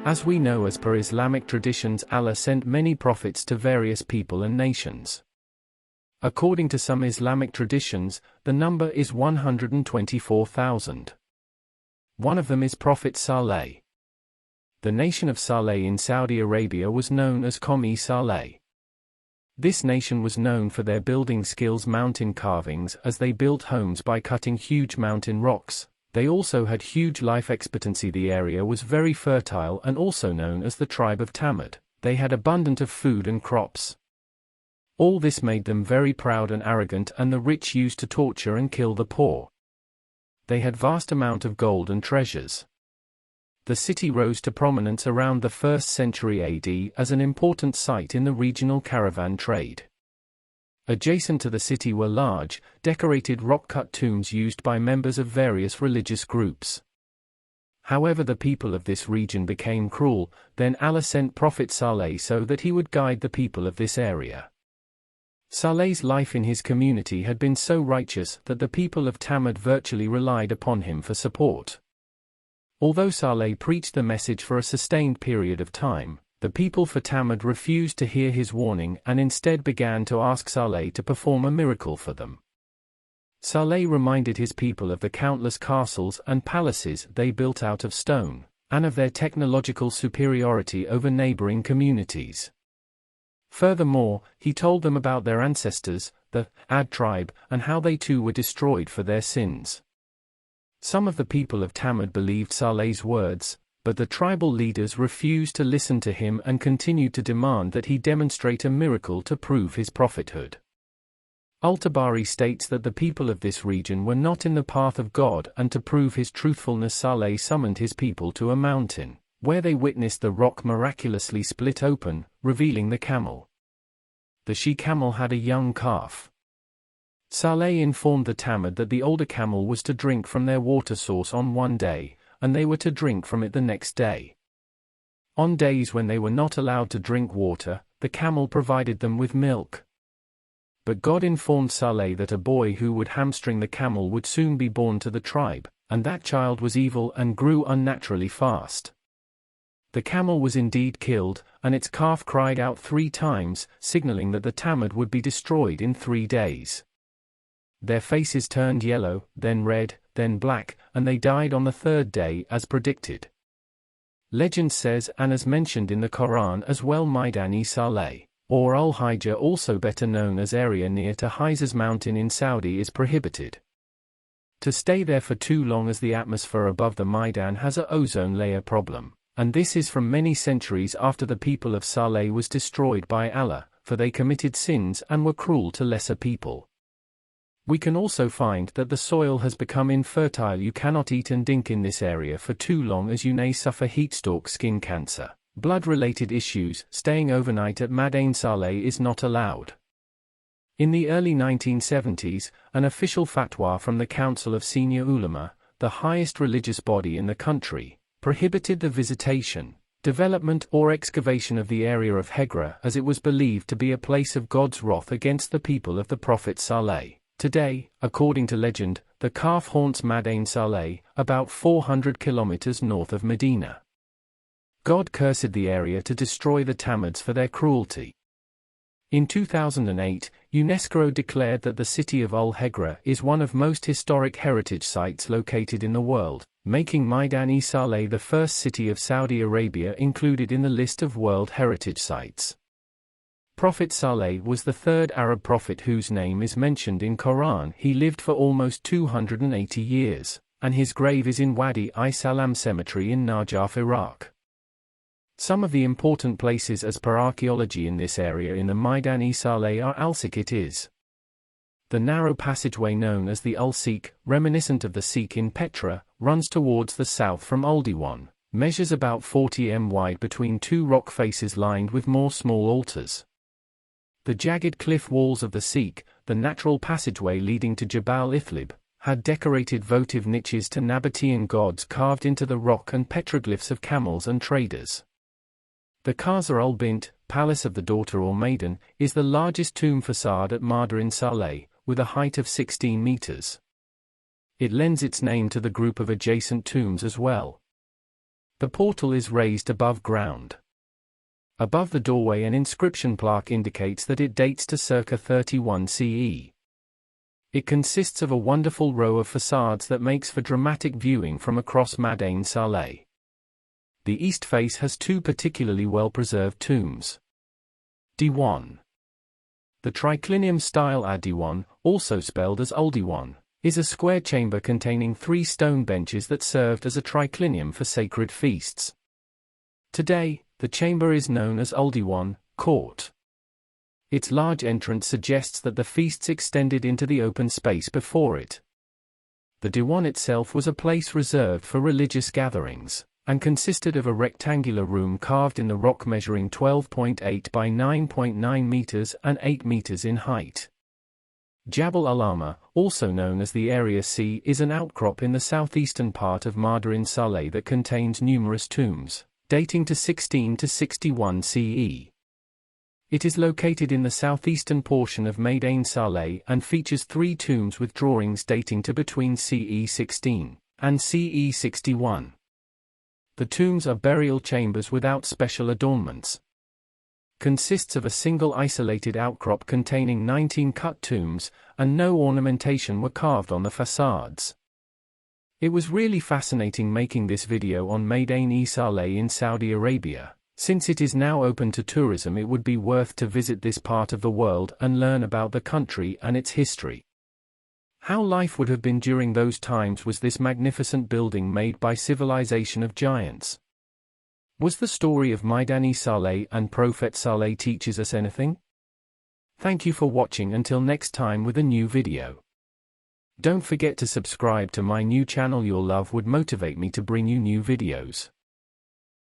As we know, as per Islamic traditions, Allah sent many prophets to various people and nations. According to some Islamic traditions, the number is 124,000. One of them is Prophet Saleh. The nation of Saleh in Saudi Arabia was known as Saleh. This nation was known for their building skills, mountain carvings, as they built homes by cutting huge mountain rocks. They also had huge life expectancy. The area was very fertile and also known as the tribe of Thamud. They had abundant of food and crops. All this made them very proud and arrogant, and the rich used to torture and kill the poor. They had vast amount of gold and treasures. The city rose to prominence around the 1st century AD as an important site in the regional caravan trade. Adjacent to the city were large, decorated rock-cut tombs used by members of various religious groups. However, the people of this region became cruel. Then Allah sent Prophet Saleh so that he would guide the people of this area. Saleh's life in his community had been so righteous that the people of Thamud virtually relied upon him for support. Although Saleh preached the message for a sustained period of time, the people for Thamud refused to hear his warning and instead began to ask Saleh to perform a miracle for them. Saleh reminded his people of the countless castles and palaces they built out of stone, and of their technological superiority over neighboring communities. Furthermore, he told them about their ancestors, the Ad tribe, and how they too were destroyed for their sins. Some of the people of Thamud believed Saleh's words, but the tribal leaders refused to listen to him and continued to demand that he demonstrate a miracle to prove his prophethood. Al-Tabari states that the people of this region were not in the path of God, and to prove his truthfulness Saleh summoned his people to a mountain, where they witnessed the rock miraculously split open, revealing the camel. The she-camel had a young calf. Saleh informed the Thamud that the older camel was to drink from their water source on one day, and they were to drink from it the next day. On days when they were not allowed to drink water, the camel provided them with milk. But God informed Saleh that a boy who would hamstring the camel would soon be born to the tribe, and that child was evil and grew unnaturally fast. The camel was indeed killed, and its calf cried out 3 times, signaling that the Thamud would be destroyed in 3 days. Their faces turned yellow, then red, then black, and they died on the 3rd day as predicted. Legend says, and as mentioned in the Quran as well, Maidan Saleh, or Al-Hijr, also better known as area near to Hizas mountain in Saudi, is prohibited. To stay there for too long, as the atmosphere above the Maidan has a ozone layer problem, and this is from many centuries after the people of Saleh was destroyed by Allah, for they committed sins and were cruel to lesser people. We can also find that the soil has become infertile. You cannot eat and drink in this area for too long, as you may suffer heatstroke, skin cancer, blood-related issues. Staying overnight at Maidan Saleh is not allowed. In the early 1970s, an official fatwa from the Council of Senior Ulama, the highest religious body in the country, prohibited the visitation, development or excavation of the area of Hegra, as it was believed to be a place of God's wrath against the people of the Prophet Saleh. Today, according to legend, the calf haunts Maidan Saleh, about 400 kilometers north of Medina. God cursed the area to destroy the Thamuds for their cruelty. In 2008, UNESCO declared that the city of Al-Hegra is one of most historic heritage sites located in the world, making Maidan Saleh the first city of Saudi Arabia included in the list of World Heritage Sites. Prophet Saleh was the 3rd Arab prophet whose name is mentioned in Quran. He lived for almost 280 years, and his grave is in Wadi-i-Salam Cemetery in Najaf, Iraq. Some of the important places as per archaeology in this area in the Maidan Saleh are Al-Sikh. Is the narrow passageway known as the Ul-Sikh, reminiscent of the Sikh in Petra, runs towards the south from Uldiwan, measures about 40 m wide between 2 rock faces lined with more small altars. The jagged cliff walls of the Sikh, the natural passageway leading to Jabal Ithlib, had decorated votive niches to Nabataean gods carved into the rock and petroglyphs of camels and traders. The Qasr al-Bint, Palace of the Daughter or Maiden, is the largest tomb facade at Maidan Saleh, with a height of 16 meters. It lends its name to the group of adjacent tombs as well. The portal is raised above ground. Above the doorway an inscription plaque indicates that it dates to circa 31 CE. It consists of a wonderful row of facades that makes for dramatic viewing from across Maidan Saleh. The east face has two particularly well-preserved tombs. D1. The triclinium-style AD.One, also spelled as Al-One, is a square chamber containing 3 stone benches that served as a triclinium for sacred feasts. Today, the chamber is known as Al-One Court. Its large entrance suggests that the feasts extended into the open space before it. The Diwan itself was a place reserved for religious gatherings, and consisted of a rectangular room carved in the rock measuring 12.8 by 9.9 meters and 8 meters in height. Jabal Alama, also known as the Area C, is an outcrop in the southeastern part of Maidan Saleh that contains numerous tombs, dating to 16 to 61 CE. It is located in the southeastern portion of Maidan Saleh and features 3 tombs with drawings dating to between CE 16 and CE 61. The tombs are burial chambers without special adornments. Consists of a single isolated outcrop containing 19 cut tombs, and no ornamentation were carved on the facades. It was really fascinating making this video on Maidan Saleh in Saudi Arabia. Since it is now open to tourism, it would be worth to visit this part of the world and learn about the country and its history. How life would have been during those times was this magnificent building made by civilization of giants. Was the story of Maidan Saleh and Prophet Saleh teaches us anything? Thank you for watching until next time with a new video. Don't forget to subscribe to my new channel. Your love would motivate me to bring you new videos.